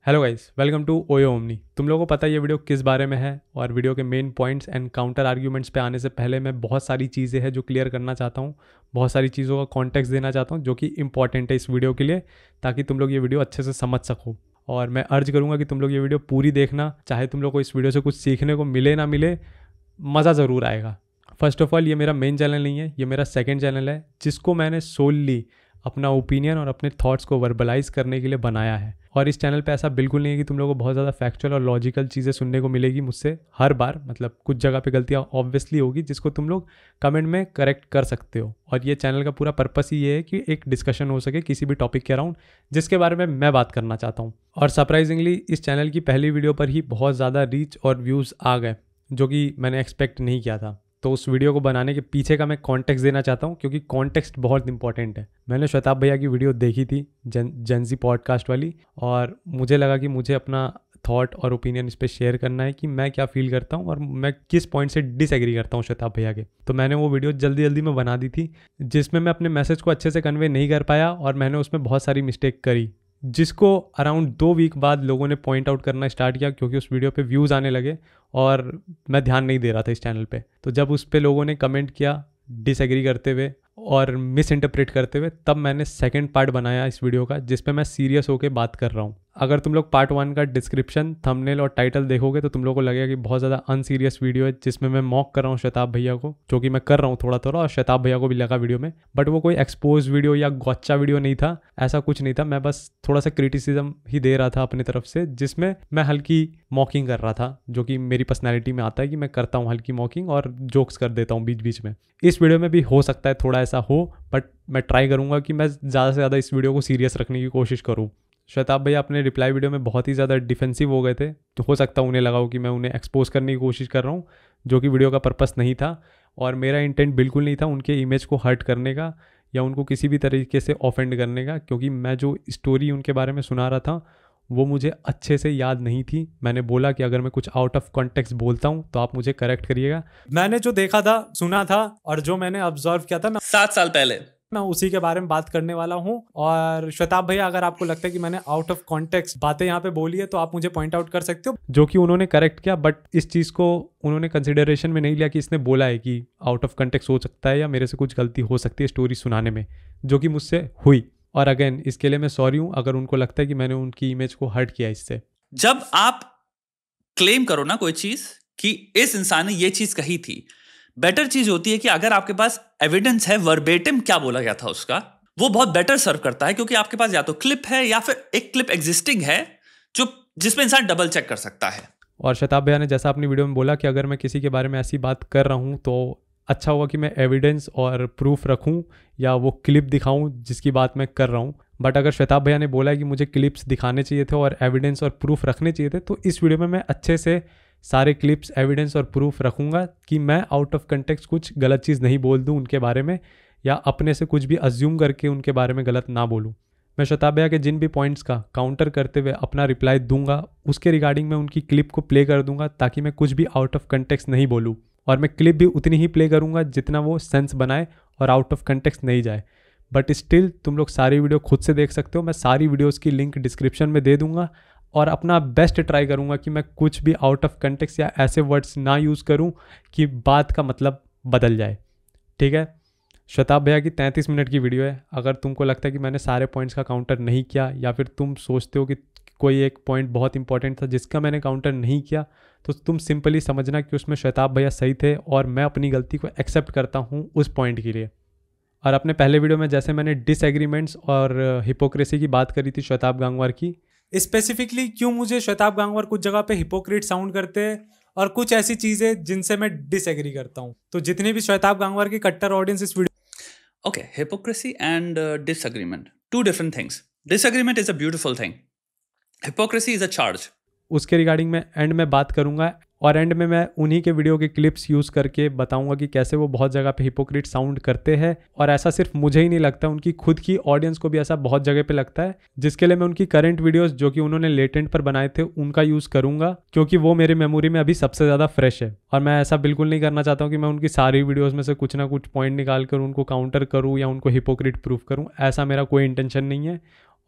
Hello guys, welcome to Oyo Omni. तुम लोगों को पता है ये वीडियो किस बारे में है और वीडियो के main points and counter arguments पे आने से पहले मैं बहुत सारी चीज़ें हैं जो क्लियर करना चाहता हूँ। बहुत सारी चीज़ों का कॉन्टेक्स्ट देना चाहता हूँ जो कि इंपॉर्टेंट है इस वीडियो के लिए, ताकि तुम लोग ये वीडियो अच्छे से समझ सको। और मैं अर्ज करूँगा कि तुम लोग ये वीडियो पूरी देखना, चाहे तुम लोग को इस वीडियो से कुछ सीखने को मिले ना मिले, मज़ा ज़रूर आएगा। फर्स्ट ऑफ ऑल, ये मेरा मेन चैनल नहीं है, ये मेरा सेकेंड चैनल है जिसको मैंने सोलली अपना ओपिनियन और अपने थॉट्स को वर्बलाइज करने के लिए बनाया है। और इस चैनल पे ऐसा बिल्कुल नहीं है कि तुम लोगों को बहुत ज़्यादा फैक्चुअल और लॉजिकल चीज़ें सुनने को मिलेगी मुझसे हर बार। मतलब कुछ जगह पे गलतियाँ ऑब्वियसली होगी जिसको तुम लोग कमेंट में करेक्ट कर सकते हो। और ये चैनल का पूरा पर्पस ही ये है कि एक डिस्कशन हो सके किसी भी टॉपिक के अराउंड जिसके बारे में मैं बात करना चाहता हूँ। और सरप्राइजिंगली इस चैनल की पहली वीडियो पर ही बहुत ज़्यादा रीच और व्यूज़ आ गए, जो कि मैंने एक्सपेक्ट नहीं किया था। तो उस वीडियो को बनाने के पीछे का मैं कॉन्टेक्स्ट देना चाहता हूँ, क्योंकि कॉन्टेक्स्ट बहुत इंपॉर्टेंट है। मैंने श्वेताब भैया की वीडियो देखी थी, जेंजी पॉडकास्ट वाली, और मुझे लगा कि मुझे अपना थॉट और ओपिनियन इस पर शेयर करना है कि मैं क्या फील करता हूँ और मैं किस पॉइंट से डिसएग्री करता हूँ श्वेताब भैया के। तो मैंने वो वीडियो जल्दी जल्दी में बना दी थी, जिसमें मैं अपने मैसेज को अच्छे से कन्वे नहीं कर पाया और मैंने उसमें बहुत सारी मिस्टेक करी, जिसको अराउंड 2 वीक बाद लोगों ने पॉइंट आउट करना स्टार्ट किया, क्योंकि उस वीडियो पे व्यूज़ आने लगे और मैं ध्यान नहीं दे रहा था इस चैनल पे। तो जब उस पे लोगों ने कमेंट किया डिसएग्री करते हुए और मिस इंटरप्रेट करते हुए, तब मैंने सेकंड पार्ट बनाया इस वीडियो का, जिस पे मैं सीरियस होकर बात कर रहा हूँ। अगर तुम लोग पार्ट 1 का डिस्क्रिप्शन, थंबनेल और टाइटल देखोगे तो तुम लोगों को लगेगा कि बहुत ज़्यादा अनसीरियस वीडियो है, जिसमें मैं मॉक कर रहा हूँ श्वेताब भैया को, जो कि मैं कर रहा हूँ थोड़ा थोड़ा, और श्वेताब भैया को भी लगा वीडियो में। बट वो कोई एक्सपोज वीडियो या गौच्चा वीडियो नहीं था, ऐसा कुछ नहीं था। मैं बस थोड़ा सा क्रिटिसिज्म ही दे रहा था अपनी तरफ से, जिसमें मैं हल्की मॉकिंग कर रहा था, जो कि मेरी पर्सनैलिटी में आता है कि मैं करता हूँ हल्की मॉकिंग और जोक्स कर देता हूँ बीच बीच में। इस वीडियो में भी हो सकता है थोड़ा ऐसा हो, बट मैं ट्राई करूँगा कि मैं ज़्यादा से ज़्यादा इस वीडियो को सीरियस रखने की कोशिश करूँ। श्वेताब भैया अपने रिप्लाई वीडियो में बहुत ही ज़्यादा डिफेंसिव हो गए थे, तो हो सकता है उन्हें लगा हो कि मैं उन्हें एक्सपोज करने की कोशिश कर रहा हूँ, जो कि वीडियो का पर्पस नहीं था। और मेरा इंटेंट बिल्कुल नहीं था उनके इमेज को हर्ट करने का या उनको किसी भी तरीके से ऑफेंड करने का, क्योंकि मैं जो स्टोरी उनके बारे में सुना रहा था वो मुझे अच्छे से याद नहीं थी। मैंने बोला कि अगर मैं कुछ आउट ऑफ कॉन्टेक्स्ट बोलता हूँ तो आप मुझे करेक्ट करिएगा। मैंने जो देखा था, सुना था और जो मैंने ऑब्जर्व किया था, मैं 7 साल पहले, मैं उसी के बारे में बात करने वाला हूँ। और श्वेताब भैया, अगर आपको लगता है कि मैंने आउट ऑफ कॉन्टेक्स्ट बातें यहाँ पे बोली है तो आप मुझे पॉइंट आउट कर सकते हो, जो कि उन्होंने करेक्ट किया। बट इस चीज़ को उन्होंने कंसिडरेशन में नहीं लिया कि इसने बोला है कि आउट ऑफ कॉन्टेक्स्ट हो सकता है या मेरे से कुछ गलती हो सकती है स्टोरी सुनाने में, जो कि मुझसे हुई। और अगेन इसके लिए मैं सॉरी हूँ अगर उनको लगता है कि मैंने उनकी इमेज को हर्ट किया इससे। जब आप क्लेम करो ना कोई चीज कि इस इंसान ने ये चीज कही थी, बेटर चीज होती है कि अगर आपके पास एविडेंस है वर्बेटिम क्या बोला गया था उसका, वो बहुत बेटर सर्व करता है, क्योंकि आपके पास या तो क्लिप है या फिर एक क्लिप एग्जिस्टिंग है जो जिसमें इंसान डबल चेक कर सकता है। और श्वेताब भैया ने जैसा अपनी वीडियो में बोला कि अगर मैं किसी के बारे में ऐसी बात कर रहा हूँ तो अच्छा होगा कि मैं एविडेंस और प्रूफ रखूँ या वो क्लिप दिखाऊँ जिसकी बात मैं कर रहा हूँ। बट अगर श्वेताब भैया ने बोला है कि मुझे क्लिप्स दिखाने चाहिए थे और एविडेंस और प्रूफ रखने चाहिए थे, तो इस वीडियो में मैं अच्छे से सारे क्लिप्स, एविडेंस और प्रूफ रखूँगा कि मैं आउट ऑफ कंटेक्स्ट कुछ गलत चीज़ नहीं बोल दूँ उनके बारे में, या अपने से कुछ भी अज्यूम करके उनके बारे में गलत ना बोलूँ। मैं श्वेताब भैया के जिन भी पॉइंट्स का काउंटर करते हुए अपना रिप्लाई दूंगा, उसके रिगार्डिंग मैं उनकी क्लिप को प्ले कर दूंगा, ताकि मैं कुछ भी आउट ऑफ कंटेक्स्ट नहीं बोलूँ। और मैं क्लिप भी उतनी ही प्ले करूंगा जितना वो सेंस बनाए और आउट ऑफ कंटेक्स्ट नहीं जाए। बट स्टिल तुम लोग सारी वीडियो खुद से देख सकते हो, मैं सारी वीडियोस की लिंक डिस्क्रिप्शन में दे दूंगा। और अपना बेस्ट ट्राई करूंगा कि मैं कुछ भी आउट ऑफ कंटेक्स्ट या ऐसे वर्ड्स ना यूज़ करूं कि बात का मतलब बदल जाए। ठीक है, श्वेताब भैया की 33 मिनट की वीडियो है। अगर तुमको लगता है कि मैंने सारे पॉइंट्स का काउंटर नहीं किया, या फिर तुम सोचते हो कि कोई एक पॉइंट बहुत इंपॉर्टेंट था जिसका मैंने काउंटर नहीं किया, तो तुम सिंपली समझना कि उसमें श्वेताब भैया सही थे और मैं अपनी गलती को एक्सेप्ट करता हूँ उस पॉइंट के लिए। और अपने पहले वीडियो में जैसे मैंने डिसएग्रीमेंट्स और हिपोक्रेसी की बात करी थी श्वेताब गांगवार की, स्पेसिफिकली क्यों मुझे श्वेताब गांगवार कुछ जगह पे हिपोक्रेट साउंड करते हैं और कुछ ऐसी चीज़ें जिनसे मैं डिसएग्री करता हूँ। तो जितनी भी श्वेताब गांगवार की कट्टर ऑडियंस इस video Okay, hypocrisy and disagreement, two different things. Disagreement is a beautiful thing. Hypocrisy is a charge. उसके रिगार्डिंग मैं एंड में बात करूंगा, और एंड में मैं उन्हीं के वीडियो के क्लिप्स यूज़ करके बताऊंगा कि कैसे वो बहुत जगह पे हिपोक्रेट साउंड करते हैं। और ऐसा सिर्फ मुझे ही नहीं लगता, उनकी खुद की ऑडियंस को भी ऐसा बहुत जगह पे लगता है, जिसके लिए मैं उनकी करंट वीडियोस जो कि उन्होंने लेटेंट पर बनाए थे उनका यूज़ करूंगा, क्योंकि वो मेरी मेमोरी में अभी सबसे ज़्यादा फ्रेश है। और मैं ऐसा बिल्कुल नहीं करना चाहता हूँ कि मैं उनकी सारी वीडियोज़ में से कुछ ना कुछ पॉइंट निकाल कर उनको काउंटर करूँ या उनको हिपोक्रेट प्रूफ करूँ, ऐसा मेरा कोई इंटेंशन नहीं है।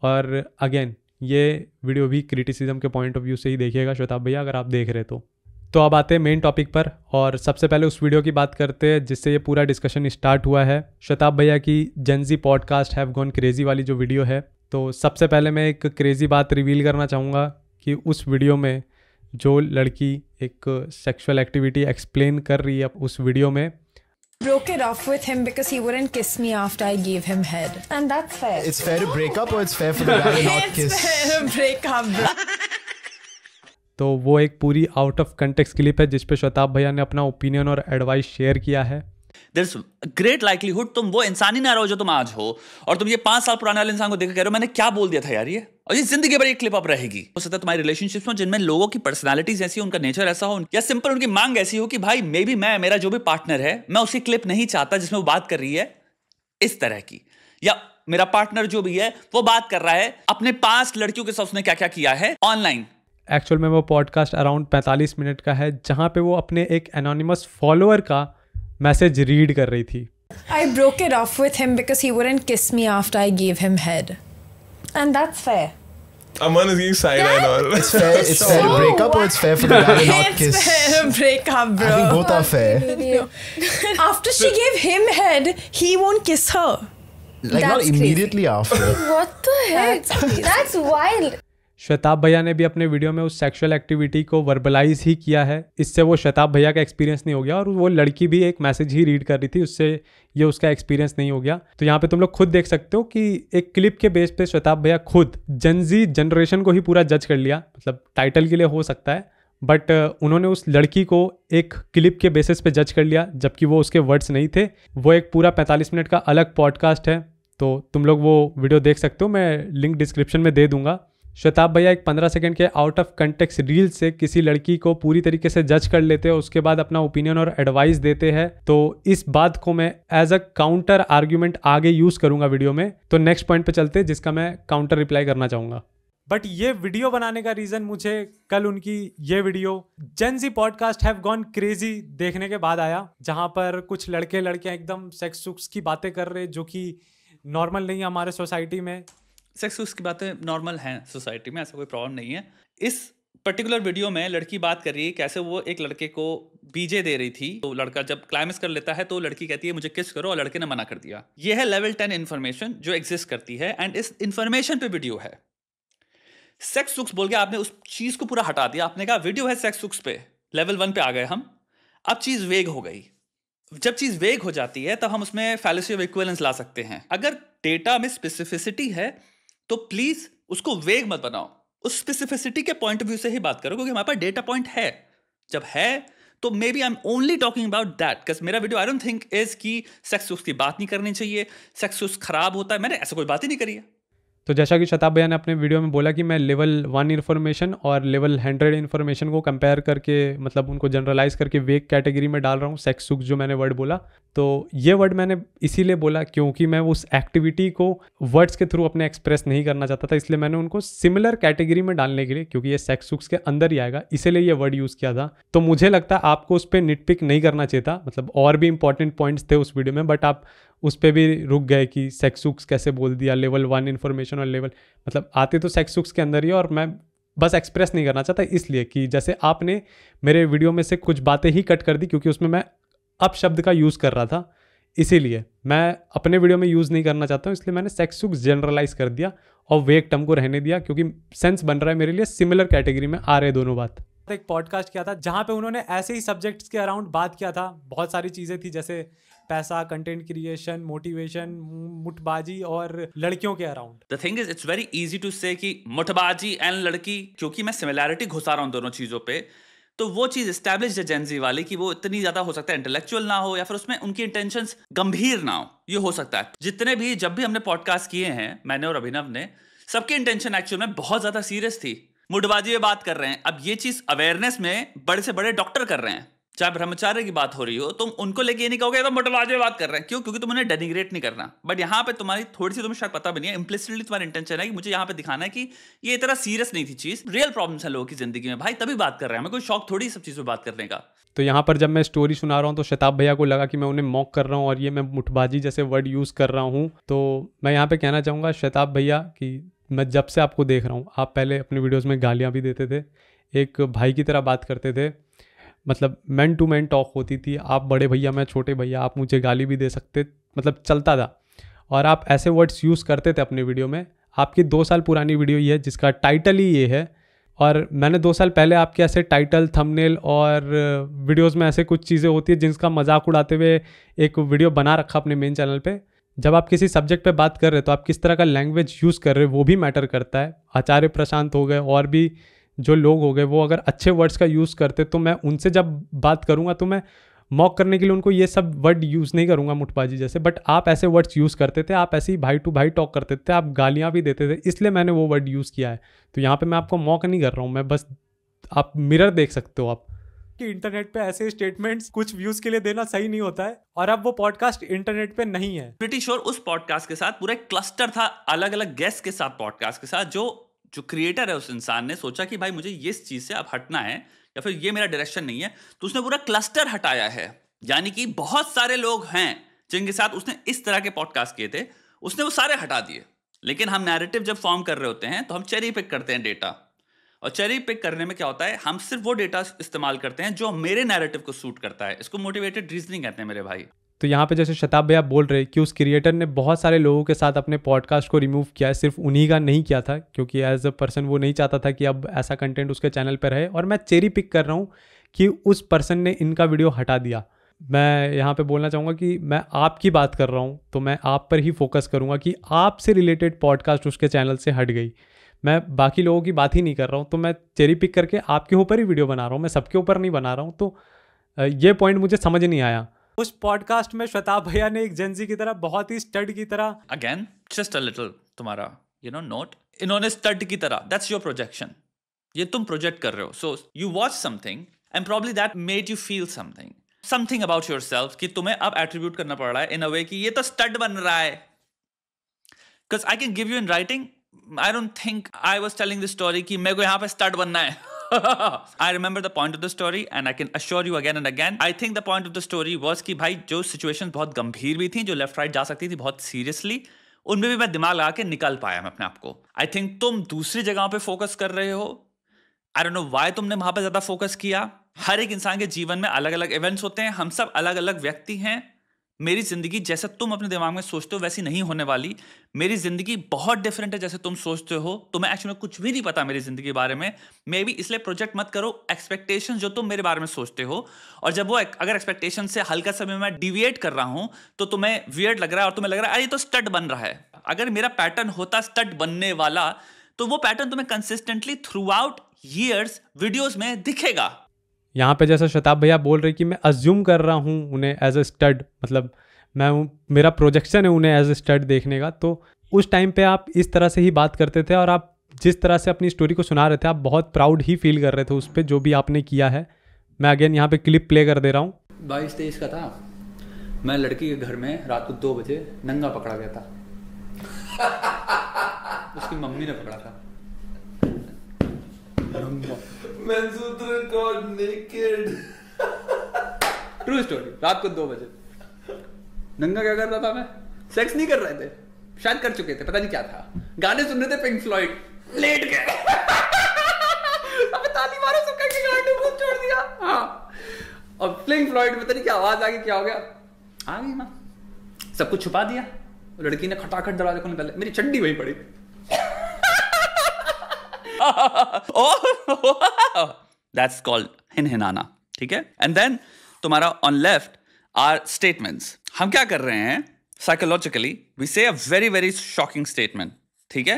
और अगेन ये वीडियो भी क्रिटिसिज्म के पॉइंट ऑफ व्यू से ही देखिएगा श्वेताब भैया, अगर आप देख रहे तो अब आते हैं मेन टॉपिक पर। और सबसे पहले उस वीडियो की बात करते हैं जिससे ये पूरा डिस्कशन स्टार्ट हुआ है, श्वेताब भैया की Gen Z podcast have gone crazy वाली जो वीडियो है। तो सबसे पहले मैं एक क्रेजी बात रिवील करना चाहूँगा कि उस वीडियो में जो लड़की एक सेक्सुअल एक्टिविटी एक्सप्लेन कर रही है उस वीडियो में, broke it off with him because he wouldn't kiss me after I gave him head. And that's fair. It's fair to break up or it's fair for the guy to not kiss? It's fair to break up, bro. तो वो एक पूरी out of context clip है जिस पे श्वेताब भैया ने अपना ओपिनियन और एडवाइस शेयर किया है। There's great likelihood तुम वो इंसान ही ना रहो जो तुम आज हो, और तुम ये 5 साल पुराने वाले इंसान को देख कह रहे हो मैंने क्या बोल दिया था यार ये, और ये जिंदगी भर ये क्लिप अप रहेगी। हो सकता है तुम्हारी रिलेशनशिप्स में जिनमें लोगों की पर्सनालिटीज ऐसी हो, उनका नेचर ऐसा हो, या सिंपल उनकी मांग ऐसी हो कि भाई मे बी मैं, मेरा जो भी पार्टनर है, मैं उसकी क्लिप नहीं चाहता जिसमें वो बात कर रही है इस तरह की, या मेरा पार्टनर जो भी है वो बात कर रहा है अपने 5 लड़कियों के साथ उसने क्या क्या किया है ऑनलाइन। एक्चुअल में वो पॉडकास्ट अराउंड 45 मिनट का है जहाँ पे वो अपने एक एनोनिमस फॉलोअर का मैसेज रीड कर रही थी। I broke it off with him because he wouldn't kiss me after I gave him head. And that's fair. Aman is giving side eye and all. It's fair to break up or it's fair for the guy to not kiss? It's fair to break up, bro. I think both are fair. After she gave him head, he won't kiss her. Like not That's immediately after. What the heck? That's wild. Shwetab भैया ने भी अपने video में उस sexual activity को verbalise ही किया है। इससे वो श्वेताब भैया का एक्सपीरियंस नहीं हो गया और वो लड़की भी एक मैसेज ही रीड कर रही थी, उससे ये उसका एक्सपीरियंस नहीं हो गया। तो यहाँ पे तुम लोग खुद देख सकते हो कि एक क्लिप के बेस पे श्वेताब भैया खुद जेनजी जनरेशन को ही पूरा जज कर लिया। मतलब टाइटल के लिए हो सकता है बट उन्होंने उस लड़की को एक क्लिप के बेसिस पे जज कर लिया जबकि वो उसके वर्ड्स नहीं थे। वो एक पूरा 45 मिनट का अलग पॉडकास्ट है, तो तुम लोग वो वीडियो देख सकते हो, मैं लिंक डिस्क्रिप्शन में दे दूंगा। श्वेताब भैया एक 15 सेकंड के आउट ऑफ कंटेक्स्ट रील से किसी लड़की को पूरी तरीके से जज कर लेते हैं, उसके बाद अपना ओपिनियन और एडवाइस देते हैं। तो इस बात को मैं एज अ काउंटर आर्ग्यूमेंट आगे यूज करूंगा वीडियो में। तो नेक्स्ट पॉइंट पे चलते हैं जिसका मैं काउंटर रिप्लाई करना चाहूंगा। बट ये वीडियो बनाने का रीज़न मुझे कल उनकी ये video Gen Z podcast have gone crazy देखने के बाद आया, जहाँ पर कुछ लड़के लड़कियाँ एकदम सेक्स सुक्स की बातें कर रहे जो कि नॉर्मल नहीं है हमारे सोसाइटी में। सेक्स की बातें नॉर्मल हैं सोसाइटी में, ऐसा कोई प्रॉब्लम नहीं है। इस पर्टिकुलर वीडियो में लड़की बात कर रही है कैसे वो एक लड़के को बीजे दे रही थी, तो लड़का जब क्लाइमेक्स कर लेता है तो लड़की कहती है मुझे किस करो, और लड़के ने मना कर दिया। ये है लेवल 10 इन्फॉर्मेशन जो एग्जिस्ट करती है, एंड इस इन्फॉर्मेशन पे वीडियो है। सेक्स सुक्स बोल के आपने उस चीज को पूरा हटा दिया, आपने कहा वीडियो है सेक्स सुक्स पे, लेवल 1 पे आ गए हम। अब चीज वेग हो गई। जब चीज वेग हो जाती है तब हम उसमें फैलेसी ऑफ इक्विवेलेंस ला सकते हैं। अगर डेटा में स्पेसिफिसिटी है तो प्लीज उसको वेग मत बनाओ, उस स्पेसिफिसिटी के पॉइंट ऑफ व्यू से ही बात करो, क्योंकि हमारे पास डेटा पॉइंट है। जब है तो maybe I am only talking about that, because मेरा video I don't think is कि सेक्स की बात नहीं करनी चाहिए, सेक्स खराब होता है, मैंने ऐसा कोई बात ही नहीं करी है। तो जैसा कि श्वेताब भैया ने अपने वीडियो में बोला कि मैं लेवल 1 इन्फॉर्मेशन और लेवल 100 इन्फॉर्मेशन को कंपेयर करके, मतलब उनको जनरलाइज करके वेग कैटेगरी में डाल रहा हूँ। सेक्स सुक्स जो मैंने वर्ड बोला, तो ये वर्ड मैंने इसीलिए बोला क्योंकि मैं उस एक्टिविटी को वर्ड्स के थ्रू अपने एक्सप्रेस नहीं करना चाहता था, इसलिए मैंने उनको सिमिलर कैटेगरी में डालने के लिए, क्योंकि ये सेक्स सुक्स के अंदर ही आएगा, इसीलिए ये वर्ड यूज़ किया था। तो मुझे लगता है आपको उस पर निटपिक नहीं करना चाहिए था, मतलब और भी इंपॉर्टेंट पॉइंट्स थे उस वीडियो में, बट आप उस पर भी रुक गए कि सेक्स सुक्स कैसे बोल दिया, लेवल 1 इन्फॉर्मेशन और लेवल, मतलब आते तो सेक्स सुक्स के अंदर ही, और मैं बस एक्सप्रेस नहीं करना चाहता इसलिए कि जैसे आपने मेरे वीडियो में से कुछ बातें ही कट कर दी क्योंकि उसमें मैं अप शब्द का यूज़ कर रहा था, इसीलिए मैं अपने वीडियो में यूज़ नहीं करना चाहता हूँ, इसलिए मैंने सेक्स सुक्स जनरलाइज कर दिया और वेग टर्म को रहने दिया क्योंकि सेंस बन रहा है मेरे लिए, सिमिलर कैटेगरी में आ रहे दोनों बात। एक पॉडकास्ट किया था जहाँ पे उन्होंने ऐसे ही सब्जेक्ट्स के अराउंड बात किया था, बहुत सारी चीज़ें थी जैसे पैसा, कंटेंट क्रिएशन, मोटिवेशन, मुठबाजी और लड़कियों के around. The thing is it's very easy to say कि मुठबाजी एंड लड़की, क्योंकि मैं सिमिलैरिटी घुसा रहा हूँ दोनों चीज़ों पे, तो वो चीज़ एस्टैब्लिश है जेनजी वाली कि वो इतनी ज़्यादा हो सकता है इंटेलेक्चुअल ना हो, या फिर उसमें उनकी इंटेंशंस गंभीर ना हो, ये हो सकता है। जितने भी जब भी हमने पॉडकास्ट किए हैं, मैंने और अभिनव ने, सबकी इंटेंशन एक्चुअल में बहुत ज़्यादा सीरियस थी। मुठबाजी में बात कर रहे हैं, अब ये चीज़ अवेयरनेस में बड़े से बड़े डॉक्टर कर रहे हैं, चाहे ब्रह्मचार्य की बात हो रही हो, तुम उनको लेके ये नहीं कहोगे तो मुठबाजी में बात कर रहे हैं, क्यों? क्योंकि तुम उन्हें डेनिग्रेट नहीं करना। बट यहाँ पे तुम्हारी थोड़ी सी, तुम्हें शायद पता भी नहीं है, इम्प्लिसिटली तुम्हारी इंटेंशन है कि मुझे यहाँ पे दिखाना है कि ये इतना सीरियस नहीं थी चीज, रियल प्रॉब्लम्स है लोगों की जिंदगी में भाई, तभी बात कर रहे हैं। हमें कोई शौक थोड़ी सब चीज़ पे बात करने का। तो यहाँ पर जब मैं स्टोरी सुना रहा हूँ तो श्वेताब भैया को लगा कि मैं उन्हें मॉक कर रहा हूँ और ये मैं मुठबाजी जैसे वर्ड यूज़ कर रहा हूँ। तो मैं यहाँ पे कहना चाहूँगा श्वेताब भैया कि मैं जब से आपको देख रहा हूँ, आप पहले अपने वीडियोस में गालियाँ भी देते थे, एक भाई की तरह बात करते थे, मतलब मैन टू मैन टॉक होती थी, आप बड़े भैया मैं छोटे भैया, आप मुझे गाली भी दे सकते, मतलब चलता था। और आप ऐसे वर्ड्स यूज़ करते थे अपने वीडियो में। आपकी 2 साल पुरानी वीडियो ये है जिसका टाइटल ही ये है, और मैंने 2 साल पहले आपके ऐसे टाइटल, थंबनेल और वीडियोस में ऐसे कुछ चीज़ें होती है जिनका मजाक उड़ाते हुए एक वीडियो बना रखा अपने मेन चैनल पे। जब आप किसी सब्जेक्ट पे बात कर रहे हो तो आप किस तरह का लैंग्वेज यूज़ कर रहे हो वो भी मैटर करता है। आचार्य प्रशांत हो गए और भी जो लोग हो गए, वो अगर अच्छे वर्ड्स का यूज़ करते तो मैं उनसे जब बात करूँगा तो मैं मॉक करने के लिए उनको ये सब वर्ड यूज़ नहीं करूँगा मुठबाजी जैसे, बट आप ऐसे वर्ड्स यूज़ करते थे, आप ऐसे ही भाई टू भाई टॉक करते थे, आप गालियाँ भी देते थे, इसलिए मैंने वो वर्ड यूज़ किया है। तो यहाँ पे मैं आपको मॉक नहीं कर रहा हूँ, मैं बस, आप मिरर देख सकते हो आप कि इंटरनेट पे ऐसे स्टेटमेंट्स कुछ व्यूज़ के लिए देना सही नहीं होता है, और अब वो पॉडकास्ट इंटरनेट पे नहीं है। प्रीटी श्योर उस पॉडकास्ट के साथ पूरा एक क्लस्टर था अलग अलग गेस्ट के साथ, पॉडकास्ट के साथ, जो क्रिएटर है उस इंसान ने सोचा कि भाई मुझे इस चीज़ से अब हटना है या फिर ये मेरा डायरेक्शन नहीं है, तो उसने पूरा क्लस्टर हटाया है। यानी कि बहुत सारे लोग हैं जिनके साथ उसने इस तरह के पॉडकास्ट किए थे, उसने वो सारे हटा दिए। लेकिन हम नैरेटिव जब फॉर्म कर रहे होते हैं तो हम चेरी पिक करते हैं डेटा, और चेरी पिक करने में क्या होता है, हम सिर्फ वो डेटा इस्तेमाल करते हैं जो मेरे नैरेटिव को सूट करता है। इसको मोटिवेटेड रीजनिंग कहते हैं मेरे भाई। तो यहाँ पे जैसे शताब भैया बोल रहे कि उस क्रिएटर ने बहुत सारे लोगों के साथ अपने पॉडकास्ट को रिमूव किया है, सिर्फ उन्हीं का नहीं किया था, क्योंकि एज अ पर्सन वो नहीं चाहता था कि अब ऐसा कंटेंट उसके चैनल पर रहे। और मैं चेरी पिक कर रहा हूँ कि उस पर्सन ने इनका वीडियो हटा दिया। मैं यहाँ पे बोलना चाहूँगा कि मैं आपकी बात कर रहा हूँ तो मैं आप पर ही फोकस करूँगा कि आपसे रिलेटेड पॉडकास्ट उसके चैनल से हट गई। मैं बाकी लोगों की बात ही नहीं कर रहा हूँ, तो मैं चेरी पिक करके आपके ऊपर ही वीडियो बना रहा हूँ, मैं सबके ऊपर नहीं बना रहा हूँ। तो ये पॉइंट मुझे समझ नहीं आया। उस पॉडकास्ट में शताब भैया ने एक जेंजी की तरह, बहुत ही स्टड की तरह, अगेन जस्ट अ लिटिल तुम्हारा नोट, इन्होंने स्टड की तरह, दैट्स योर प्रोजेक्शन, ये तुम प्रोजेक्ट कर रहे हो। So you watch something and probably that made you feel something about yourself, कि तुम्हें अब एट्रीब्यूट करना पड़ रहा है इन अ वे कि ये तो स्टड बन रहा है। Because I can give you in writing, I don't think I was telling this story कि मेरे को यहाँ पे स्टड बनना है। I remember the point of the story and I can assure you again and again, I think the point of the story was कि भाई जो situations बहुत गंभीर भी थी, जो लेफ्ट राइट जा सकती थी बहुत सीरियसली, उनमें भी मैं दिमाग लगा के निकल पाया मैं अपने आप को। I think तुम दूसरी जगहों पे फोकस कर रहे हो, I don't know why तुमने वहां पे ज्यादा फोकस किया। हर एक इंसान के जीवन में अलग अलग इवेंट्स होते हैं, हम सब अलग अलग व्यक्ति हैं। मेरी जिंदगी जैसा तुम अपने दिमाग में सोचते हो वैसी नहीं होने वाली। मेरी जिंदगी बहुत डिफरेंट है जैसे तुम सोचते हो। तुम्हें एक्चुअली कुछ भी नहीं पता मेरी जिंदगी के बारे में। मे बी इसलिए प्रोजेक्ट मत करो एक्सपेक्टेशन जो तुम मेरे बारे में सोचते हो, और जब वो अगर एक्सपेक्टेशन से हल्का सा मैं डिविएट कर रहा हूं तो तुम्हें वियर्ड लग रहा है और तुम्हें लग रहा है अरे ये तो स्टड बन रहा है। अगर मेरा पैटर्न होता स्टड बनने वाला तो वो पैटर्न तुम्हें consistently through out years videos में दिखेगा। यहाँ पे जैसा शताब भैया बोल रहे कि मैं अज्यूम कर रहा हूँ उन्हें एज अ स्टड, मतलब मेरा प्रोजेक्शन है उन्हें एज अ स्टड देखने का। तो उस टाइम पे आप इस तरह से ही बात करते थे, और आप जिस तरह से अपनी स्टोरी को सुना रहे थे आप बहुत प्राउड ही फील कर रहे थे उस पर जो भी आपने किया है। मैं अगेन यहाँ पे क्लिप प्ले कर दे रहा हूँ। 22-23 का था मैं, लड़की के घर में रात को 2 बजे नंगा पकड़ा गया था। उसकी मम्मी ने पकड़ा था। True story. रात को 2 बजे नंगा क्या कर रहा था मैं? सेक्स नहीं कर रहे थे, शायद कर चुके थे, पता नहीं क्या था। गाने सुन रहे थे पिंक फ्लॉयड, लेट गए। अबे ताली मारो सब करके गाने को छोड़ दिया। हाँ, और पिंक फ्लॉयड में पता नहीं क्या आवाज आ गई, क्या हो गया, आ गई माँ, सब कुछ छुपा दिया। लड़की ने खटाखट दरवाजे को निकाला, मेरी चड्डी वहीं पड़ी। That's called हिनहिनाना, ठीक है। एंड देन तुम्हारा ऑन लेफ्ट आर स्टेटमेंट्स। हम क्या कर रहे हैं साइकोलॉजिकली, वी से a very very shocking statement, ठीक है,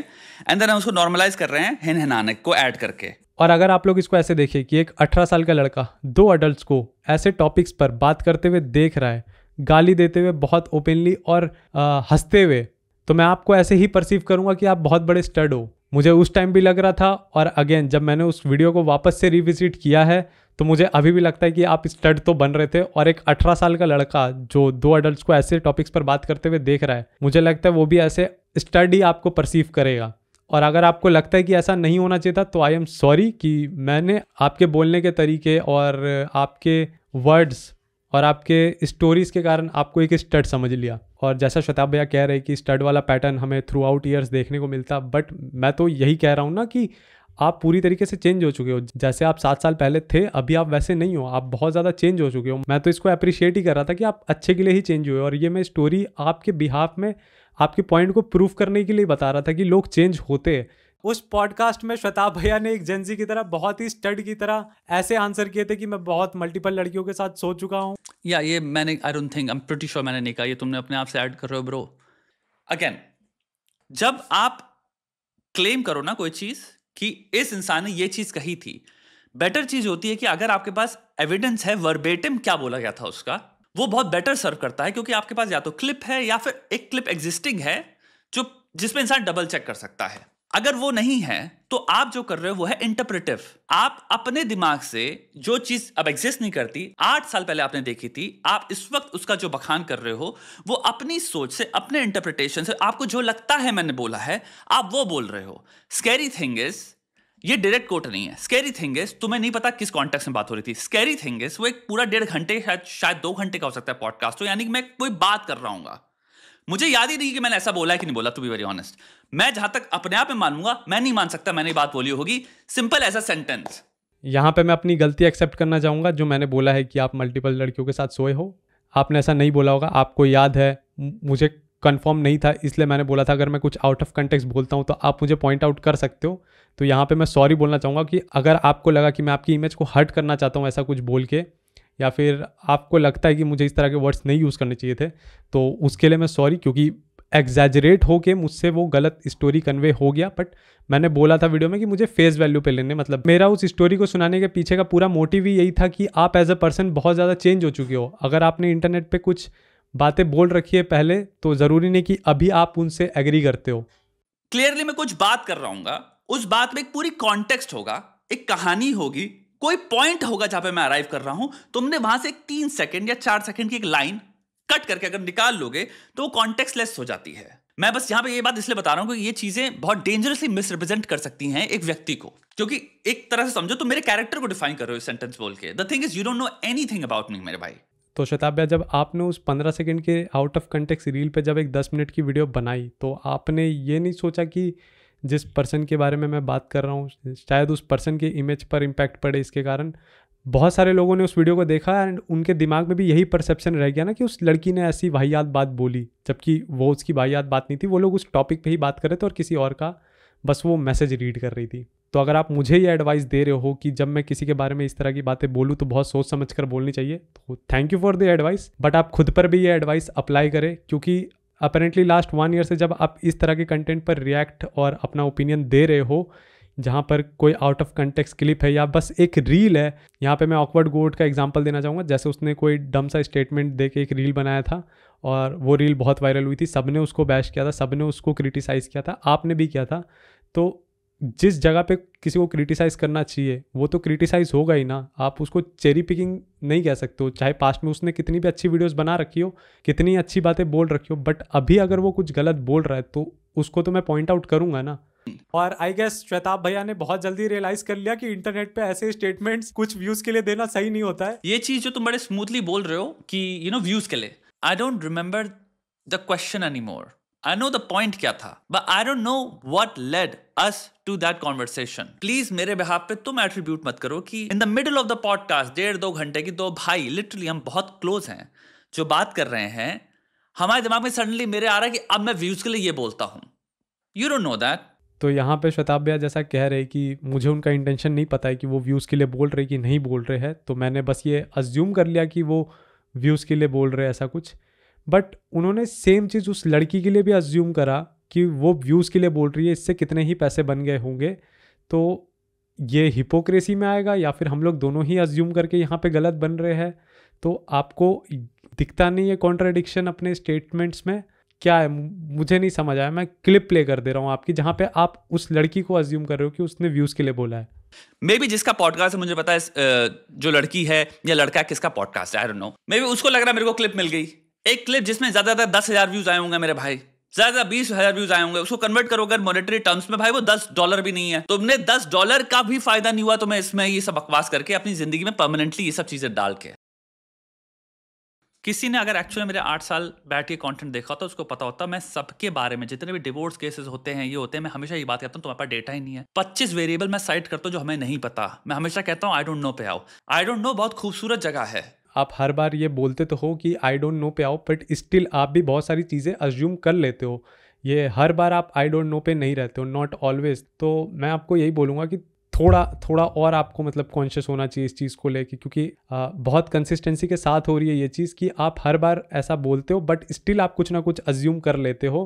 एंड देन हम उसको नॉर्मलाइज कर रहे हैं हिनहिनाने को ऐड करके। और अगर आप लोग इसको ऐसे देखिए कि एक 18 साल का लड़का 2 अडल्ट्स को ऐसे टॉपिक्स पर बात करते हुए देख रहा है, गाली देते हुए बहुत ओपनली और हंसते हुए, तो मैं आपको ऐसे ही परसीव करूंगा कि आप बहुत बड़े स्टड हो। मुझे उस टाइम भी लग रहा था, और अगेन जब मैंने उस वीडियो को वापस से रिविजिट किया है तो मुझे अभी भी लगता है कि आप स्टड तो बन रहे थे। और एक 18 साल का लड़का जो 2 अडल्ट्स को ऐसे टॉपिक्स पर बात करते हुए देख रहा है, मुझे लगता है वो भी ऐसे स्टड ही आपको परसीव करेगा। और अगर आपको लगता है कि ऐसा नहीं होना चाहिए था तो आई एम सॉरी कि मैंने आपके बोलने के तरीके और आपके वर्ड्स और आपके स्टोरीज के कारण आपको एक स्टड समझ लिया। और जैसा शताब भैया कह रहे हैं कि स्टड वाला पैटर्न हमें थ्रू आउट ईयर्स देखने को मिलता, बट मैं तो यही कह रहा हूँ ना कि आप पूरी तरीके से चेंज हो चुके हो। जैसे आप 7 साल पहले थे, अभी आप वैसे नहीं हो, आप बहुत ज़्यादा चेंज हो चुके हो। मैं तो इसको अप्रिशिएट ही कर रहा था कि आप अच्छे के लिए ही चेंज हुए, और ये मैं स्टोरी आपके बिहाफ में आपके पॉइंट को प्रूव करने के लिए बता रहा था कि लोग चेंज होते हैं। उस पॉडकास्ट में शताब भैया ने एक जेंजी की तरह, बहुत ही स्टड की तरह ऐसे आंसर किए थे कि मैं बहुत मल्टीपल लड़कियों के साथ सो चुका हूँ। या ये मैंने, आई don't think, I am pretty sure मैंने नहीं कहा, ये तुमने अपने आप से ऐड कर रहे हो ब्रो। अगेन, जब आप क्लेम करो ना कोई चीज कि इस इंसान ने ये चीज कही थी, बेटर चीज होती है कि अगर आपके पास एविडेंस है, वर्बेटिम क्या बोला गया था उसका, वो बहुत बेटर सर्व करता है, क्योंकि आपके पास या तो क्लिप है या फिर एक क्लिप एग्जिस्टिंग है जो जिसमें इंसान डबल चेक कर सकता है। अगर वो नहीं है तो आप जो कर रहे हो वो है इंटरप्रेटिव। आप अपने दिमाग से जो चीज अब एग्जिस्ट नहीं करती, 8 साल पहले आपने देखी थी, आप इस वक्त उसका जो बखान कर रहे हो वो अपनी सोच से, अपने इंटरप्रिटेशन से, आपको जो लगता है मैंने बोला है, आप वो बोल रहे हो। स्कैरी थिंग इज, ये डायरेक्ट कोट नहीं है, स्कैरी थिंग इज, तुम्हें नहीं पता किस कॉन्टेक्स्ट में बात हो रही थी। स्कैरी थिंग इज वो एक पूरा 1.5 घंटे, शायद 2 घंटे का हो सकता है पॉडकास्ट, तो यानी कि मैं कोई बात कर रहा हूँ, मुझे याद ही नहीं कि मैंने ऐसा बोला है कि नहीं बोला, टू बी वेरी ऑनेस्ट। मैं जहां तक अपने आप में मानूंगा, मैं नहीं मान सकता मैंने बात बोली होगी, सिंपल एज अ सेंटेंस। यहाँ पे मैं अपनी गलती एक्सेप्ट करना चाहूँगा। जो मैंने बोला है कि आप मल्टीपल लड़कियों के साथ सोए हो, आपने ऐसा नहीं बोला होगा, आपको याद है, मुझे कंफर्म नहीं था इसलिए मैंने बोला था। अगर मैं कुछ आउट ऑफ कंटेक्स्ट बोलता हूँ तो आप मुझे पॉइंट आउट कर सकते हो। तो यहाँ पे मैं सॉरी बोलना चाहूँगा कि अगर आपको लगा कि मैं आपकी इमेज को हर्ट करना चाहता हूँ ऐसा कुछ बोल के, या फिर आपको लगता है कि मुझे इस तरह के वर्ड्स नहीं यूज़ करने चाहिए थे, तो उसके लिए मैं सॉरी, क्योंकि एग्जैजरेट होके मुझसे वो गलत स्टोरी कन्वे हो गया। बट मैंने बोला था वीडियो में कि मुझे फेस वैल्यू पे लेने, मतलब मेरा उस स्टोरी को सुनाने के पीछे का पूरा मोटिव ही यही था कि आप एज अ पर्सन बहुत ज़्यादा चेंज हो चुके हो। अगर आपने इंटरनेट पे कुछ बातें बोल रखी है पहले, तो ज़रूरी नहीं कि अभी आप उनसे एग्री करते हो। क्लियरली मैं कुछ बात कर रहा हूँ, उस बात में एक पूरी कॉन्टेक्स्ट होगा, एक कहानी होगी, कोई पॉइंट होगा जहां पे मैं अराइव कर रहा हूं। तुमने वहां से एक 3 सेकंड या 4 सेकंड की एक लाइन कट करके अगर निकाल लोगे तो वो कॉन्टेक्स्टलेस हो जाती है। मैं बस यहां पे ये बात इसलिए बता रहा हूं कि ये चीजें बहुत डेंजरसली मिसरिप्रेजेंट कर सकती हैं एक व्यक्ति को, क्योंकि एक तरह से समझो तुम मेरे कैरेक्टर को डिफाइन कर रहे हो इस सेंटेंस बोल के। The thing is you don't know anything about me मेरे भाई। तो शताब भैया, जब आपने उस 15 सेकंड के आउट ऑफ कंटेक्स्ट रील पे जब एक 10 मिनट की वीडियो बनाई, तो आपने ये नहीं सोचा कि जिस पर्सन के बारे में मैं बात कर रहा हूँ शायद उस पर्सन के इमेज पर इम्पैक्ट पड़े इसके कारण? बहुत सारे लोगों ने उस वीडियो को देखा एंड उनके दिमाग में भी यही परसेप्शन रह गया ना कि उस लड़की ने ऐसी वाहियात बात बोली, जबकि वो उसकी वाहियात बात नहीं थी। वो लोग उस टॉपिक पे ही बात कर रहे थे और किसी और का बस वो मैसेज रीड कर रही थी। तो अगर आप मुझे ये एडवाइस दे रहे हो कि जब मैं किसी के बारे में इस तरह की बातें बोलूँ तो बहुत सोच समझ कर बोलनी चाहिए, तो thank you for the advice. But आप खुद पर भी ये एडवाइस अप्लाई करें, क्योंकि अपेरेंटली लास्ट 1 ईयर से जब आप इस तरह के कंटेंट पर रिएक्ट और अपना ओपिनियन दे रहे हो जहाँ पर कोई आउट ऑफ कंटेक्स्ट क्लिप है या बस एक रील है, यहाँ पे मैं ऑकवर्ड गोट का एग्जांपल देना चाहूँगा। जैसे उसने कोई डम सा स्टेटमेंट दे के एक रील बनाया था और वो रील बहुत वायरल हुई थी, सबने उसको बैश किया था, सबने उसको क्रिटिसाइज़ किया था, आपने भी किया था। तो जिस जगह पे किसी को क्रिटिसाइज़ करना चाहिए वो तो क्रिटिसाइज़ होगा ही ना, आप उसको चेरी पिकिंग नहीं कह सकते हो। चाहे पास्ट में उसने कितनी भी अच्छी वीडियोस बना रखी हो, कितनी अच्छी बातें बोल रखी हो, बट अभी अगर वो कुछ गलत बोल रहा है तो उसको तो मैं पॉइंट आउट करूंगा ना। और आई गेस श्वेताब भैया ने बहुत जल्दी रियलाइज कर लिया कि इंटरनेट पे ऐसे स्टेटमेंट्स कुछ व्यूज के लिए देना सही नहीं होता है। ये चीज जो तुम बड़े स्मूथली बोल रहे हो कि यू नो व्यूज के लिए, I don't remember the question anymore. I know the point क्या था, but I don't know what led us to that conversation. Please मेरे behalf पे तुम attribute मत करो कि in the middle of the podcast 1.5-2 घंटे की दो भाई literally हम बहुत close हैं जो बात कर रहे हैं, हमारे दिमाग में suddenly मेरे आ रहा है कि अब मैं views के लिए ये बोलता हूँ। You don't know that. तो यहाँ पे श्वेताब भैया जैसा कह रहे कि मुझे उनका इंटेंशन नहीं पता है कि वो व्यूज़ के लिए बोल रहे कि नहीं बोल रहे हैं, तो मैंने बस ये अज्यूम कर लिया कि वो व्यूज़ के लिए बोल रहे ऐसा कुछ। बट उन्होंने सेम चीज़ उस लड़की के लिए भी अज्यूम करा कि वो व्यूज़ के लिए बोल रही है, इससे कितने ही पैसे बन गए होंगे। तो ये हिपोक्रेसी में आएगा या फिर हम लोग दोनों ही अज्यूम करके यहाँ पे गलत बन रहे हैं? तो आपको दिखता नहीं है कॉन्ट्राडिक्शन अपने स्टेटमेंट्स में? क्या है, मुझे नहीं समझ आया। मैं क्लिप प्ले कर दे रहा हूँ आपकी जहाँ पे आप उस लड़की को अज्यूम कर रहे हो कि उसने व्यूज़ के लिए बोला है। मे बी जिसका पॉडकास्ट है मुझे पता है जो लड़की है या लड़का है किसका पॉडकास्ट है, I don't know. May be उसको लग रहा है मेरे को क्लिप मिल गई, एक क्लिप जिसमें ज्यादा 10,000 व्यूज आए होंगे मेरे भाई, ज्यादा 20,000 व्यूज आए होंगे। उसको कन्वर्ट करो अगर मॉनेटरी टर्म्स में भाई वो $10 भी नहीं है। तुमने $10 का भी फायदा नहीं हुआ तुम्हें इसमें ये सब बकवास करके अपनी जिंदगी में परमानेंटली ये सब चीजें डाल के। किसी ने अगर एक्चुअली मेरे 8 साल बैठ के कंटेंट देखा तो उसको पता होता मैं सबके बारे में जितने भी डिवोर्स केसेस होते हैं ये होते हैं मैं हमेशा ये बात कहता हूँ तुम्हारे पास डेटा ही नहीं है। 25 वेरिएबल मैं साइट करता हूँ जो हमें नहीं पता। मैं हमेशा कहता हूँ आई डोंट नो पे आओ। आई डोंट नो बहुत खूबसूरत जगह है। आप हर बार ये बोलते तो हो कि आई डोंट नो पे आओ, बट स्टिल आप भी बहुत सारी चीज़ें अज्यूम कर लेते हो। ये हर बार आप आई डोंट नो पे नहीं रहते हो, नॉट ऑलवेज। तो मैं आपको यही बोलूँगा कि थोड़ा और आपको मतलब कॉन्शियस होना चाहिए इस चीज़ को लेके, क्योंकि बहुत कंसिस्टेंसी के साथ हो रही है ये चीज़ कि आप हर बार ऐसा बोलते हो बट स्टिल आप कुछ ना कुछ अज्यूम कर लेते हो।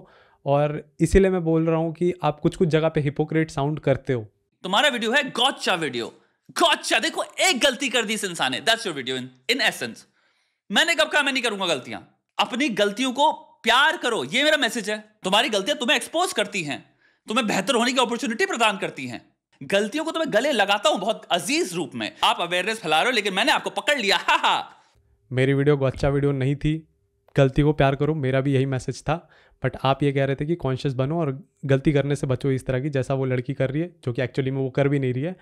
और इसीलिए मैं बोल रहा हूँ कि आप कुछ जगह पे हिपोक्रेट साउंड करते हो। तुम्हारा वीडियो है गॉटचा वीडियो। गॉटचा, देखो एक गलती कर दी इस इंसान ने, that's your video in essence. मैंने कब कहा मैं नहीं करूंगा गलतियां? अपनी गलतियों को प्यार करो, ये मेरा मैसेज है। तुम्हारी गलतियां तुम्हें एक्सपोज करती हैं, तुम्हें बेहतर होने की अपॉर्चुनिटी प्रदान करती हैं। गलतियों को तो मैं गले लगाता हूं बहुत अजीज रूप में। आप अवेयरनेस फैला रहे हो लेकिन मैंने आपको पकड़ लिया। हा हा। मेरी वीडियो गॉटचा वीडियो नहीं थी, गलती को प्यार करो, मेरा भी यही मैसेज था। बट आप ये कह रहे थे कि कॉन्शियस बनो और गलती करने से बचो इस तरह की, जैसा वो लड़की कर रही है, जो कि एक्चुअली में वो कर भी नहीं रही है।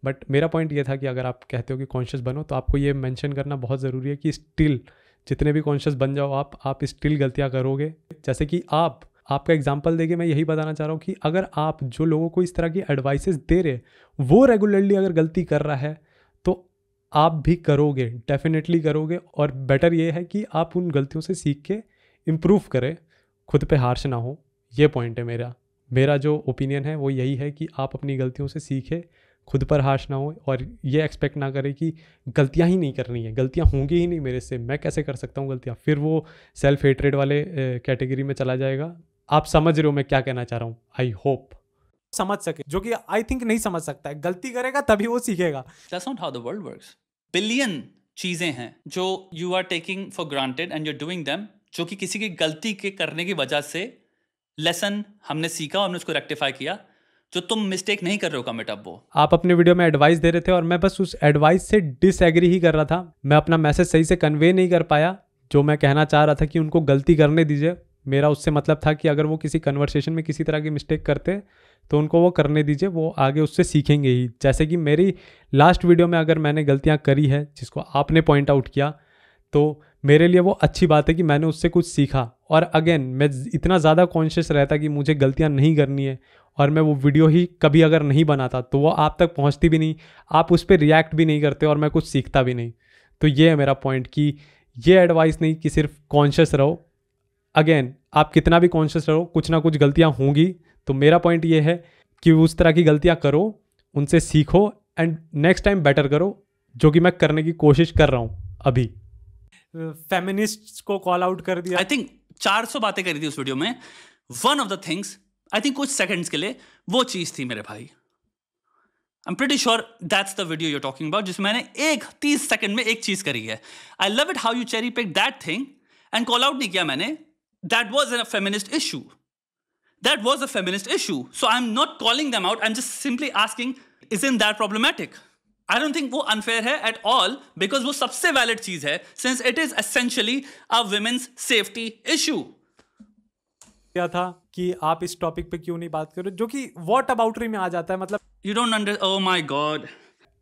बट मेरा पॉइंट ये था कि अगर आप कहते हो कि कॉन्शियस बनो तो आपको ये मेंशन करना बहुत ज़रूरी है कि स्टिल जितने भी कॉन्शियस बन जाओ आप स्टिल गलतियाँ करोगे। जैसे कि आपका एग्जांपल देके मैं यही बताना चाह रहा हूँ कि अगर आप जो लोगों को इस तरह की एडवाइसेस दे रहे वो रेगुलरली अगर गलती कर रहा है तो आप भी करोगे, डेफिनेटली करोगे। और बेटर ये है कि आप उन गलतियों से सीख के इम्प्रूव करें, खुद पे हार्श ना हो। ये पॉइंट है मेरा जो ओपिनियन है वो यही है कि आप अपनी गलतियों से सीखें, खुद पर हार्श ना हो और ये एक्सपेक्ट ना करें कि गलतियां ही नहीं करनी है, गलतियां होंगी ही नहीं मेरे से, मैं कैसे कर सकता हूँ गलतियां। फिर वो सेल्फ हेट्रेड वाले कैटेगरी में चला जाएगा। आप समझ रहे हो मैं क्या कहना चाह रहा हूँ? आई होप समझ सके, जो कि आई थिंक नहीं समझ सकता है। गलती करेगा तभी वो सीखेगा। That's not how the world works. Billion चीजें हैं जो you are taking for granted and your doing them, जो कि किसी की गलती के करने की वजह से लेसन हमने सीखा और हमने उसको रेक्टिफाई किया। जो तुम मिस्टेक नहीं कर रहे हो कमिट, अब वो आप अपने वीडियो में एडवाइस दे रहे थे और मैं बस उस एडवाइस से डिसएग्री ही कर रहा था। मैं अपना मैसेज सही से कन्वे नहीं कर पाया। जो मैं कहना चाह रहा था कि उनको गलती करने दीजिए, मेरा उससे मतलब था कि अगर वो किसी कन्वर्सेशन में किसी तरह की मिस्टेक करते तो उनको वो करने दीजिए, वो आगे उससे सीखेंगे ही। जैसे कि मेरी लास्ट वीडियो में अगर मैंने गलतियां करी है जिसको आपने पॉइंट आउट किया, तो मेरे लिए वो अच्छी बात है कि मैंने उससे कुछ सीखा। और अगेन मैं इतना ज़्यादा कॉन्शियस रहता कि मुझे गलतियां नहीं करनी है और मैं वो वीडियो ही कभी अगर नहीं बनाता तो वो आप तक पहुंचती भी नहीं, आप उस पर रिएक्ट भी नहीं करते और मैं कुछ सीखता भी नहीं। तो ये है मेरा पॉइंट कि ये एडवाइस नहीं कि सिर्फ कॉन्शियस रहो। अगेन आप कितना भी कॉन्शियस रहो, कुछ ना कुछ गलतियां होंगी। तो मेरा पॉइंट ये है कि उस तरह की गलतियां करो, उनसे सीखो एंड नेक्स्ट टाइम बेटर करो, जो कि मैं करने की कोशिश कर रहा हूँ। अभी फेमिनिस्ट को कॉल आउट कर दिया। आई थिंक 400 बातें करी थी उस वीडियो में। One of the things I think कुछ सेकंड्स के लिए वो चीज थी मेरे भाई, I am pretty sure that's the video you are talking about, जिसमें मैंने 30 सेकंड में एक चीज करी है। I love it how you cherry pick that thing and call out नहीं किया मैंने। That was a feminist issue, that was a feminist issue, so I'm not calling them out, I'm just simply asking, isn't that problematic? I don't think वो unfair है at all, because वो सबसे valid चीज है, since it is essentially a women's safety issue. क्या था कि आप इस टॉपिक पे क्यों नहीं बात कर रहे, जो कि व्हाट अबाउटरी में आ जाता है। मतलब You don't oh my god.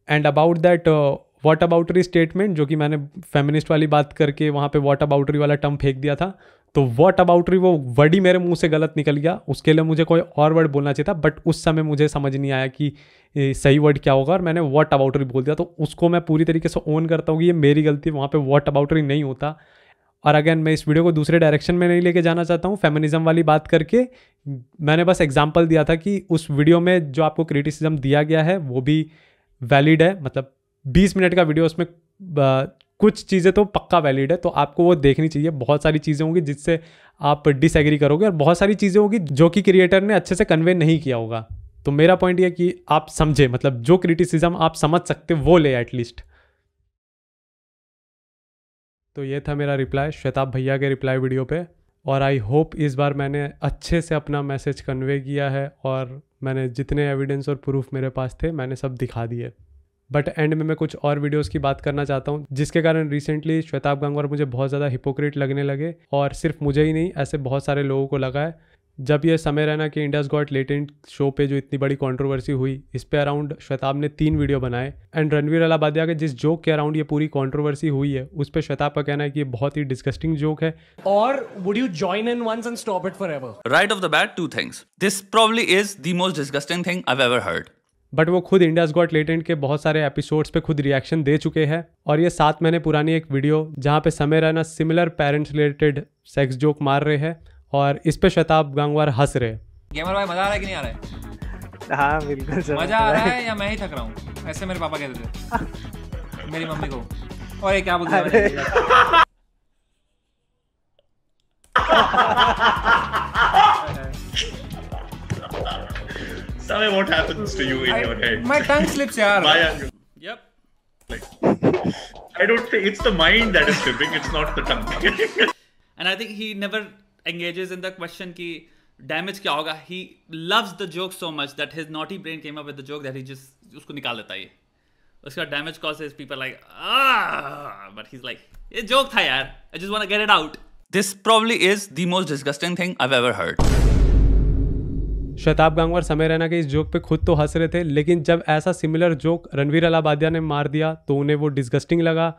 And about that what arbitrary statement, जो कि मैंने फेमिनिस्ट वाली बात करके वहाँ पे व्हाट अबाउटरी वाला टर्म फेंक दिया था, तो व्हाट अबाउटरी वो वर्ड ही मेरे मुंह से गलत निकल गया। उसके लिए मुझे कोई और वर्ड बोलना चाहिए था, बट उस समय मुझे समझ नहीं आया कि सही वर्ड क्या होगा और मैंने व्हाट अबाउटरी बोल दिया। तो उसको मैं पूरी तरीके से ओन करता हूँ कि ये मेरी गलती है, वहाँ पे व्हाट अबाउटरी नहीं होता। और अगेन मैं इस वीडियो को दूसरे डायरेक्शन में नहीं लेके जाना चाहता हूँ फेमिनिज्म वाली बात करके। मैंने बस एग्जाम्पल दिया था कि उस वीडियो में जो आपको क्रिटिसिज्म दिया गया है वो भी वैलिड है। मतलब 20 मिनट का वीडियो, उसमें कुछ चीज़ें तो पक्का वैलिड है, तो आपको वो देखनी चाहिए। बहुत सारी चीज़ें होंगी जिससे आप डिसएग्री करोगे और बहुत सारी चीज़ें होंगी जो कि क्रिएटर ने अच्छे से कन्वे नहीं किया होगा। तो मेरा पॉइंट ये कि आप समझे, मतलब जो क्रिटिसिज्म आप समझ सकते वो ले एटलीस्ट। तो ये था मेरा रिप्लाई श्वेताब भैया के रिप्लाई वीडियो पे, और आई होप इस बार मैंने अच्छे से अपना मैसेज कन्वे किया है और मैंने जितने एविडेंस और प्रूफ मेरे पास थे मैंने सब दिखा दिए। बट एंड में मैं कुछ और वीडियोस की बात करना चाहता हूँ, जिसके कारण रिसेंटली श्वेताब गंगवार मुझे बहुत ज़्यादा हिपोक्रेट लगने लगे, और सिर्फ मुझे ही नहीं, ऐसे बहुत सारे लोगों को लगा है। जब ये समय रैना के इंडियाज गॉट लेटेंट शो पे जो इतनी बड़ी कंट्रोवर्सी हुई, इस पे अराउंड श्वेताब ने 3 वीडियो बनाए एंड रणवीर अलाहाबादिया के जिस जोक के अराउंड ये पूरी कंट्रोवर्सी हुई है उस पे श्वेताब का कहना है कि ये बहुत ही डिस्गस्टिंग जोक है. और would you join in once and stop it forever? Right off the bat, 2 things. This probably is the most disgusting thing I've ever heard. But वो खुद इंडियाज गॉट लेटेंट के बहुत सारे एपिसोड्स पे खुद reaction दे चुके हैं और ये 7 महीने पुरानी एक वीडियो जहाँ पे समय Raina similar parents related sex joke मार रहे हैं और इस पे श्वेताब गंगवार हंस रहे हैं. गेमर भाई मजा आ रहा है कि नहीं आ रहा है? हाँ बिल्कुल मजा आ रहा है या मैं ही थक रहा हूँ? ऐसे मेरे पापा कहते थे मेरी मम्मी को. और ये क्या बोलते हैं? Tell me what happens to you in your head. My tongue slips, yaar. Why are you? Yep. Like, I don't think it's the mind that is slipping. It's not the tongue. And I think he never engages in the question ki damage क्या होगा. He loves the joke so much that his naughty brain came up with the joke that he just उसको निकाल देता है. उसका damage causes people like but he's like ये joke था यार. I just want to get it out. This probably is the most disgusting thing I've ever heard. Shwetab Gangwar समय रैना के इस जोक पे खुद तो हंस रहे थे, लेकिन जब ऐसा सिमिलर जोक रणवीर अलाहाबादिया ने मार दिया तो उन्हें वो डिस्गस्टिंग लगा,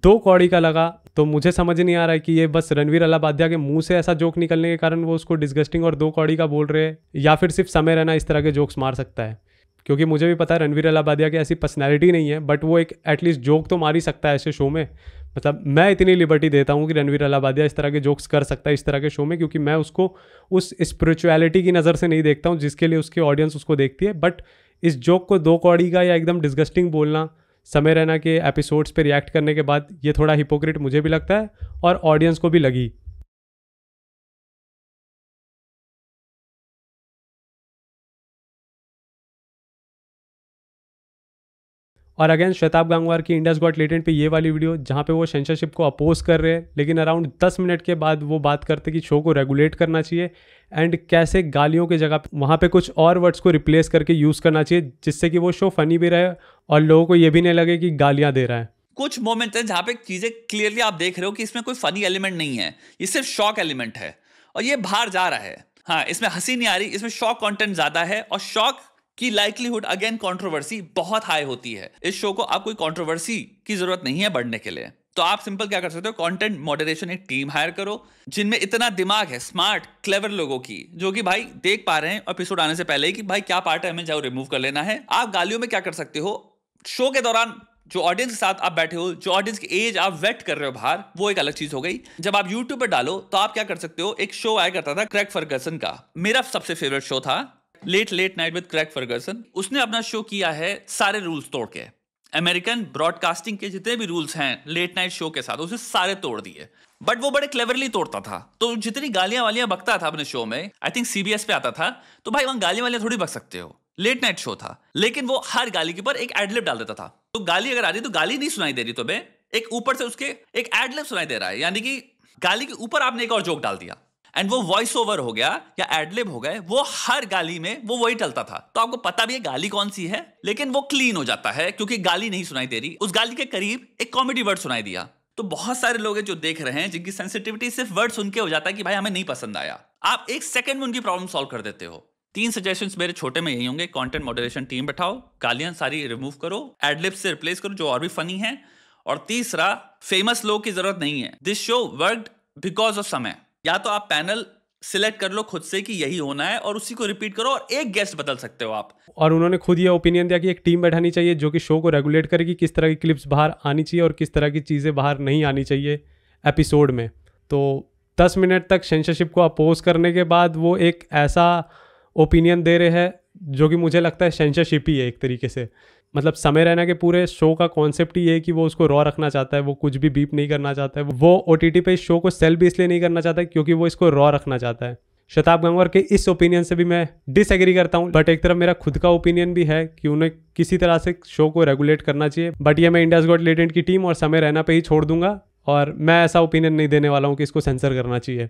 2 कौड़ी का लगा. तो मुझे समझ नहीं आ रहा है कि ये बस रणवीर अलाहाबादिया के मुंह से ऐसा जोक निकलने के कारण वो उसको डिस्गस्टिंग और 2 कौड़ी का बोल रहे हैं या फिर सिर्फ समय रैना इस तरह के जोक्स मार सकता है. क्योंकि मुझे भी पता है रणवीर अलाहाबादिया की ऐसी पर्सनैलिटी नहीं है, बट वो एक एटलीस्ट जोक तो मार ही सकता है ऐसे शो में. मतलब मैं इतनी लिबर्टी देता हूँ कि रणवीर अलाहाबादिया इस तरह के जोक्स कर सकता है इस तरह के शो में, क्योंकि मैं उसको उस स्पिरिचुअलिटी की नज़र से नहीं देखता हूँ जिसके लिए उसकी ऑडियंस उसको देखती है. बट इस जोक को 2 कौड़ी का या एकदम डिस्गस्टिंग बोलना समय रैना के एपिसोड्स पे रिएक्ट करने के बाद ये थोड़ा हिपोक्रेट मुझे भी लगता है और ऑडियंस को भी लगी. और अगेन श्वेताब गंगवार की इंडियाज गॉट लेटेंट पे ये वाली वीडियो जहाँ पे वो सेंसरशिप को अपोज कर रहे हैं, लेकिन अराउंड 10 मिनट के बाद वो बात करते कि शो को रेगुलेट करना चाहिए एंड कैसे गालियों के जगह वहाँ पे कुछ और वर्ड्स को रिप्लेस करके यूज़ करना चाहिए जिससे कि वो शो फनी भी रहे और लोगों को ये भी नहीं लगे कि गालियाँ दे रहा है. कुछ मोमेंट हैं जहाँ पे चीजें क्लियरली आप देख रहे हो कि इसमें कोई फनी एलिमेंट नहीं है, ये सिर्फ शॉक एलिमेंट है और ये बाहर जा रहा है. हाँ, इसमें हंसी नहीं आ रही, इसमें शॉक कंटेंट ज्यादा है और शॉक की लाइकलीहुड अगेन कंट्रोवर्सी बहुत हाई होती है. इस शो को आप कोई कंट्रोवर्सी की जरूरत नहीं है बढ़ने के लिए, तो आप सिंपल क्या कर सकते हो, कंटेंट मॉडरेशन एक टीम हायर करो जिनमें इतना दिमाग है, स्मार्ट क्लेवर लोगों की, जो कि भाई देख पा रहे हैं एपिसोड आने से पहले ही कि भाई क्या पार्ट है हमें जाओ रिमूव कर लेना है. आप गालियों में क्या कर सकते हो, शो के दौरान जो ऑडियंस के साथ आप बैठे हो, जो ऑडियंस की एज आप वेट कर रहे हो बाहर, वो एक अलग चीज हो गई. जब आप यूट्यूब पर डालो तो आप क्या कर सकते हो, एक शो आया करता था क्रैग फर्गसन का, मेरा सबसे फेवरेट शो था late night with Craig Ferguson. उसने अपना शो किया है सारे रूल्स तोड़ के, अमेरिकन ब्रॉडकास्टिंग के जितने भी रूल्स हैं लेट नाइट शो के साथ उसने सारे तोड़ दिए. बट वो बड़े क्लेवरली तोड़ता था, तो जितनी गालियां वालियां बकता था अपने शो में, आई थिंक CBS पे आता था, तो भाई वहां गालियां वालियां थोड़ी बक सकते हो, लेट नाइट शो था. लेकिन वो हर गाली के ऊपर एक एडलिप डाल देता था. तो गाली अगर आ रही तो गाली नहीं सुनाई दे रही तुम्हें, एक ऊपर से उसके एक एडलिप सुनाई दे रहा है, यानी कि गाली के ऊपर आपने एक और जोक डाल दिया एंड वो वॉइस ओवर हो गया या एडलिप हो गए, वो हर गाली में वो वही चलता था. तो आपको पता भी है गाली कौन सी है, लेकिन वो क्लीन हो जाता है क्योंकि गाली नहीं सुनाई दे रही, उस गाली के करीब एक कॉमेडी वर्ड सुनाई दिया. तो बहुत सारे लोग हैं जो देख रहे हैं जिनकी सेंसिटिविटी सिर्फ वर्ड सुन के हो जाता है कि भाई हमें नहीं पसंद आया. आप 1 सेकंड में उनकी प्रॉब्लम सॉल्व कर देते हो. 3 सजेशंस मेरे छोटे में यही होंगे, कंटेंट मॉडरेशन टीम बैठाओ, गालियां सारी रिमूव करो, एडलिप से रिप्लेस करो जो और भी फनी है, और तीसरा फेमस लोग की जरूरत नहीं है. This show worked because of समय. या तो आप पैनल सिलेक्ट कर लो खुद से कि यही होना है और उसी को रिपीट करो और एक गेस्ट बदल सकते हो आप. और उन्होंने खुद ये ओपिनियन दिया कि एक टीम बैठानी चाहिए जो कि शो को रेगुलेट करेगी, किस तरह की क्लिप्स बाहर आनी चाहिए और किस तरह की चीज़ें बाहर नहीं आनी चाहिए एपिसोड में. तो 10 मिनट तक सेंसरशिप को अपोज करने के बाद वो एक ऐसा ओपिनियन दे रहे हैं जो कि मुझे लगता है सेंसरशिप ही है एक तरीके से. मतलब समय रैना के पूरे शो का कॉन्सेप्ट ही है कि वो उसको रॉ रखना चाहता है, वो कुछ भी बीप नहीं करना चाहता है. वो OTT पे इस शो को सेल भी इसलिए नहीं करना चाहता है क्योंकि वो इसको रॉ रखना चाहता है. श्वेताब गंगवार के इस ओपिनियन से भी मैं डिसएग्री करता हूँ, बट एक तरफ मेरा खुद का ओपिनियन भी है कि उन्हें किसी तरह से शो को रेगुलेट करना चाहिए. बट ये मैं इंडियाज गॉट लेटेंट की टीम और समय रैना पे ही छोड़ दूंगा और मैं ऐसा ओपिनियन नहीं देने वाला हूँ कि इसको सेंसर करना चाहिए.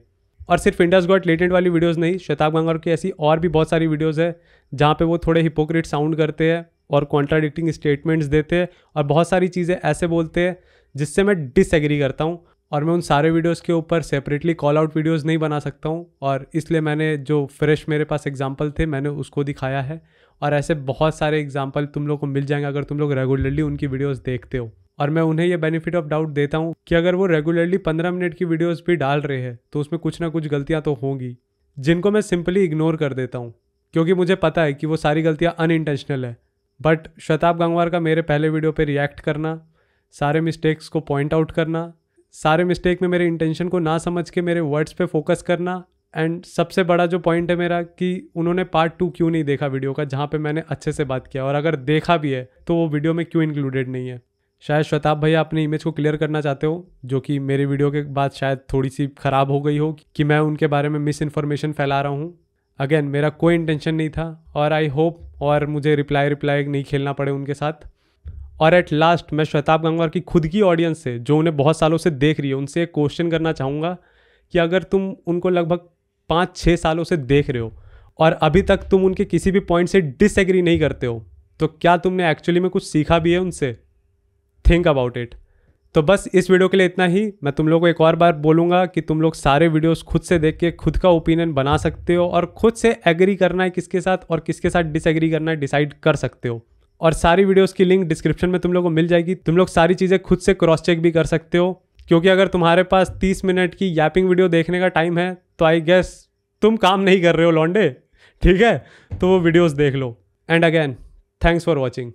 और सिर्फ इंडियाज गॉट लेटेंट वाली वीडियोज़ नहीं, श्वेताब गंगवार की ऐसी और भी बहुत सारी वीडियोज़ है जहाँ पे वो थोड़े हिपोक्रेट साउंड करते हैं और कॉन्ट्राडिक्टिंग स्टेटमेंट्स देते हैं और बहुत सारी चीज़ें ऐसे बोलते हैं जिससे मैं डिसएग्री करता हूँ. और मैं उन सारे वीडियोस के ऊपर सेपरेटली कॉल आउट वीडियोस नहीं बना सकता हूँ, और इसलिए मैंने जो फ्रेश मेरे पास एग्जांपल थे मैंने उसको दिखाया है। और ऐसे बहुत सारे एग्जांपल तुम लोग को मिल जाएंगे अगर तुम लोग रेगुलरली उनकी वीडियोस देखते हो। और मैं उन्हें ये बेनिफिट ऑफ डाउट देता हूँ कि अगर वो रेगुलरली 15 मिनट की वीडियोस भी डाल रहे हैं तो उसमें कुछ ना कुछ गलतियाँ तो होंगी, जिनको मैं सिंपली इग्नोर कर देता हूँ, क्योंकि मुझे पता है कि वो सारी गलतियाँ अनइंटेंशनल है। बट शताब गंगवार का मेरे पहले वीडियो पे रिएक्ट करना, सारे मिस्टेक्स को पॉइंट आउट करना, सारे मिस्टेक में मेरे इंटेंशन को ना समझ के मेरे वर्ड्स पे फोकस करना, एंड सबसे बड़ा जो पॉइंट है मेरा कि उन्होंने पार्ट 2 क्यों नहीं देखा वीडियो का जहाँ पे मैंने अच्छे से बात किया, और अगर देखा भी है तो वो वीडियो में क्यों इंक्लूडेड नहीं है। शायद शताब भैया अपनी इमेज को क्लियर करना चाहते हो, जो कि मेरी वीडियो के बाद शायद थोड़ी सी ख़राब हो गई हो कि मैं उनके बारे में मिस इन्फॉर्मेशन फैला रहा हूँ। अगेन मेरा कोई इंटेंशन नहीं था, और आई होप और मुझे रिप्लाई नहीं खेलना पड़े उनके साथ। और एट लास्ट मैं शताब गंगवार की खुद की ऑडियंस से, जो उन्हें बहुत सालों से देख रही है, उनसे एक क्वेश्चन करना चाहूँगा कि अगर तुम उनको लगभग 5-6 सालों से देख रहे हो और अभी तक तुम उनके किसी भी पॉइंट से डिसएग्री नहीं करते हो, तो क्या तुमने एक्चुअली में कुछ सीखा भी है उनसे? Think about it. तो बस इस वीडियो के लिए इतना ही। मैं तुम लोगों को एक और बार बोलूँगा कि तुम लोग सारे वीडियोस खुद से देख के खुद का ओपिनियन बना सकते हो, और खुद से एग्री करना है किसके साथ और किसके साथ डिसएग्री करना है डिसाइड कर सकते हो। और सारी वीडियोस की लिंक डिस्क्रिप्शन में तुम लोगों को मिल जाएगी। तुम लोग सारी चीज़ें खुद से क्रॉस चेक भी कर सकते हो, क्योंकि अगर तुम्हारे पास 30 मिनट की यापिंग वीडियो देखने का टाइम है तो आई गेस तुम काम नहीं कर रहे हो लौंडे, ठीक है? तो वो वीडियोस देख लो। And again thanks for watching.